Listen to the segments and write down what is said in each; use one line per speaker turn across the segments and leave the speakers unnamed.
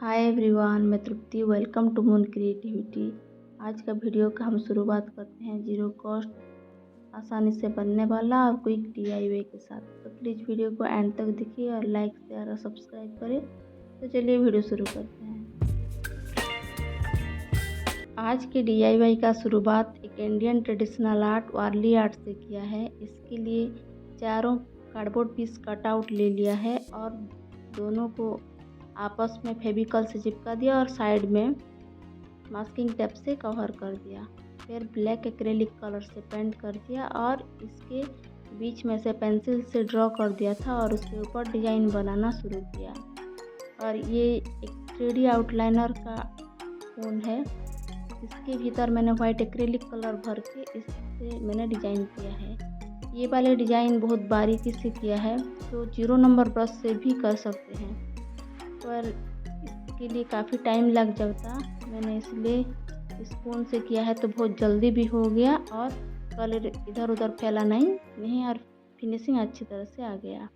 हाय everyone, मैं Tripti. Welcome to Moon Creativity. आज का वीडियो का हम शुरुआत करते हैं जीरो कॉस्ट आसानी से बनने वाला और क्विक DIY के साथ। तो प्लीज़ वीडियो को एंड तक देखिए और लाइक शेयर और सब्सक्राइब करें। तो चलिए वीडियो शुरू करते हैं। आज के DIY का शुरुआत एक इंडियन ट्रेडिशनल आर्ट वारली आर्ट से किया है। इसके लिए चारों कार्डबोर्ड पीस कट आउट ले लिया है और दोनों को आपस में फेविकॉल से चिपका दिया और साइड में मास्किंग टेप से कवर कर दिया। फिर ब्लैक एक्रेलिक कलर से पेंट कर दिया और इसके बीच में से पेंसिल से ड्रॉ कर दिया था और उसके ऊपर डिज़ाइन बनाना शुरू किया। और ये एक 3D आउटलाइनर का फोन है। इसके भीतर मैंने वाइट एक्रेलिक कलर भर के इससे मैंने डिज़ाइन किया है। ये वाले डिज़ाइन बहुत बारीकी से किया है, तो 0 नंबर ब्रश से भी कर सकते हैं, पर इसके लिए काफ़ी टाइम लग जाता। मैंने इसलिए स्पून से किया है तो बहुत जल्दी भी हो गया और कलर इधर उधर फैला नहीं और फिनिशिंग अच्छी तरह से आ गया।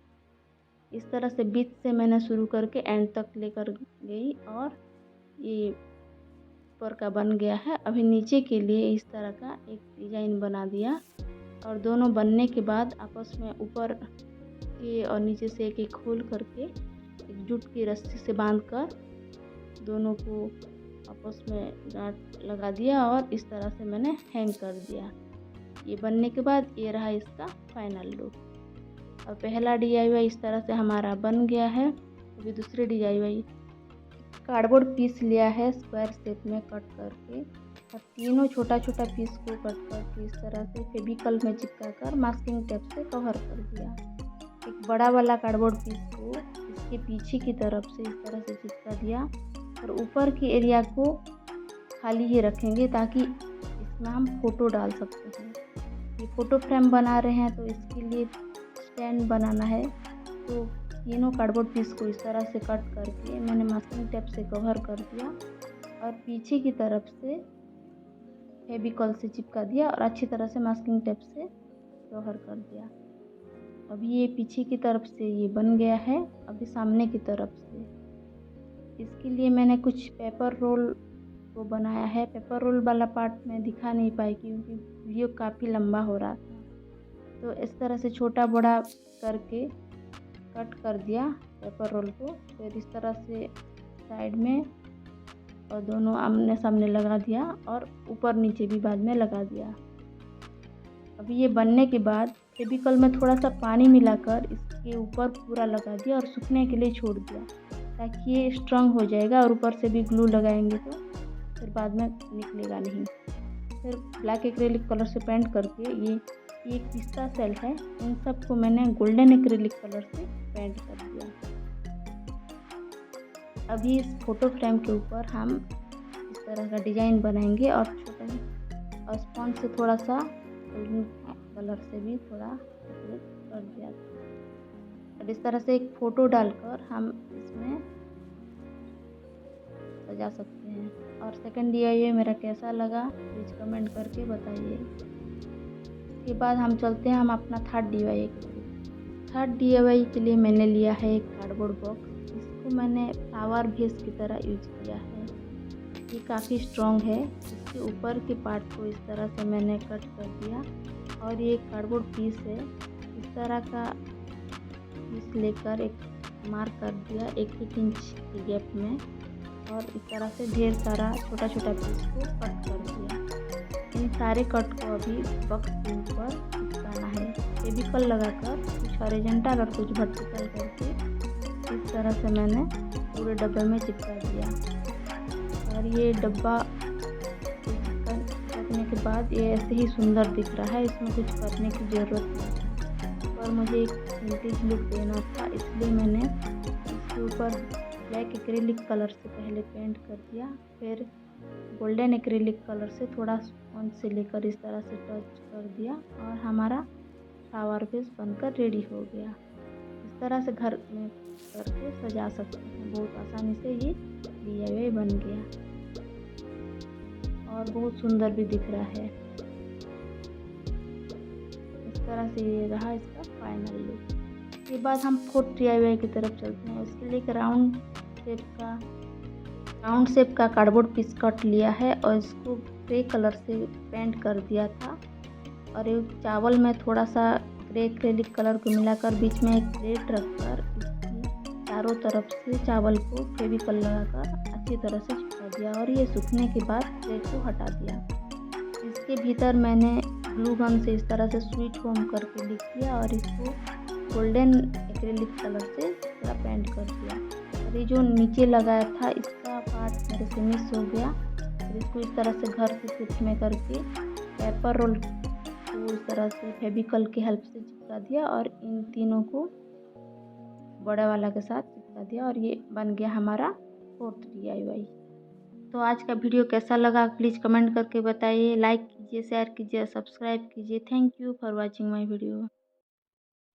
इस तरह से बीच से मैंने शुरू करके एंड तक लेकर गई और ये ऊपर का बन गया है। अभी नीचे के लिए इस तरह का एक डिज़ाइन बना दिया और दोनों बनने के बाद आपस में ऊपर के और नीचे से एक खोल करके एक जूट की रस्सी से बांधकर दोनों को आपस में गांठ लगा दिया और इस तरह से मैंने हैंग कर दिया। ये बनने के बाद ये रहा इसका फाइनल लुक। और पहला DIY इस तरह से हमारा बन गया है। अभी दूसरे DIY कार्डबोर्ड पीस लिया है स्क्वायर शेप में कट करके और तीनों छोटा छोटा पीस को कट करके इस तरह से फेविकॉल में चिपका कर मास्किंग टेप से कवर कर दिया। एक बड़ा वाला कार्डबोर्ड पीस को इसके पीछे की तरफ से इस तरह से चिपका दिया और ऊपर के एरिया को खाली ही रखेंगे ताकि इसमें हम फ़ोटो डाल सकते हैं। ये फ़ोटो फ्रेम बना रहे हैं तो इसके लिए स्टैंड बनाना है। तो तीनों कार्डबोर्ड पीस को इस तरह से कट करके मैंने मास्किंग टेप से कवर कर दिया और पीछे की तरफ से फेविकॉल से चिपका दिया और अच्छी तरह से मास्किंग टेप से कवर कर दिया। अभी ये पीछे की तरफ से ये बन गया है। अभी सामने की तरफ से इसके लिए मैंने कुछ पेपर रोल को बनाया है। पेपर रोल वाला पार्ट में दिखा नहीं पाई क्योंकि वीडियो काफ़ी लंबा हो रहा था। तो इस तरह से छोटा बड़ा करके कट कर दिया पेपर रोल को। फिर इस तरह से साइड में और दोनों आमने सामने लगा दिया और ऊपर नीचे भी बाद में लगा दिया। अभी ये बनने के बाद फेविकॉल में थोड़ा सा पानी मिलाकर इसके ऊपर पूरा लगा दिया और सूखने के लिए छोड़ दिया ताकि ये स्ट्रॉन्ग हो जाएगा और ऊपर से भी ग्लू लगाएंगे तो फिर बाद में निकलेगा नहीं। फिर ब्लैक एक्रेलिक कलर से पेंट करके ये एक पिस्ता सेल है, इन सब को मैंने गोल्डन एक्रेलिक कलर से पेंट कर दिया। अभी इस फोटो फ्रेम के ऊपर हम इस तरह का डिज़ाइन बनाएंगे और छोटा और स्पॉन्ज से थोड़ा सा गोल्डन कलर से भी थोड़ा कर दिया और इस तरह से एक फ़ोटो डालकर हम इसमें सजा सकते हैं। और सेकंड DIY मेरा कैसा लगा प्लीज़ कमेंट करके बताइए। इसके बाद हम चलते हैं हम अपना थर्ड DIY के लिए। थर्ड DIY के लिए मैंने लिया है एक कार्डबोर्ड बॉक्स। इसको मैंने फ्लावर भेस की तरह यूज किया है। ये काफ़ी स्ट्रॉन्ग है। इसके ऊपर के पार्ट को इस तरह से मैंने कट कर दिया और ये कार्डबोर्ड पीस है। इस तरह का पीस लेकर एक मार्क कर दिया 1 इंच के गैप में और इस तरह से ढेर सारा छोटा छोटा पीस को कट कर दिया। इन सारे कट को अभी बॉक्स के ऊपर चिपकाना है। फेविकॉल लगाकर कुछ हॉरिजॉन्टल और कुछ वर्टिकल करके इस तरह से मैंने पूरे डब्बे में चिपका दिया। और ये डब्बा चिपकने के बाद ये ऐसे ही सुंदर दिख रहा है, इसमें कुछ करने की ज़रूरत नहीं। पर मुझे एक विंटेज लुक देना था इसलिए मैंने इसके ऊपर ब्लैक एक्रेलिक कलर से पहले पेंट कर दिया। फिर गोल्डन एक्रेलिक कलर से थोड़ा स्पॉन्ज से लेकर इस तरह से टच कर दिया और हमारा फ्लावर बेस बनकर रेडी हो गया। इस तरह से घर में करके सजा सकते हैं। बहुत आसानी से ये DIY बन गया और बहुत सुंदर भी दिख रहा है। इस तरह से ये रहा इसका फाइनल लुक। इसके बाद हम फोर्थ DIY की तरफ चलते हैं। उसके लिए एक राउंड शेप का राउंड शेप का कार्डबोर्ड पीस कट लिया है और इसको ग्रे कलर से पेंट कर दिया था। और एक चावल में थोड़ा सा ग्रे एक्रेलिक कलर को मिलाकर बीच में एक प्लेट रखकर इसकी चारों तरफ से चावल को फेविकॉल लगाकर अच्छी तरह से चिपका दिया और ये सूखने के बाद प्लेट को हटा दिया। इसके भीतर मैंने ग्लू गन से इस तरह से स्वीट होम करके लिख दिया और इसको गोल्डन एक्रेलिक कलर से थोड़ा पेंट कर दिया। और ये जो नीचे लगाया था इसका पार्ट मेरे से मिस हो गया। और इसको इस तरह से घर के शेप में करके पेपर रोल को इस तरह से फेविकॉल की हेल्प से चिपका दिया और इन तीनों को बड़ा वाला के साथ चिपका दिया और ये बन गया हमारा 4th DIY। तो आज का वीडियो कैसा लगा प्लीज़ कमेंट करके बताइए। लाइक कीजिए, शेयर कीजिए, सब्सक्राइब कीजिए। Thank you for watching my video.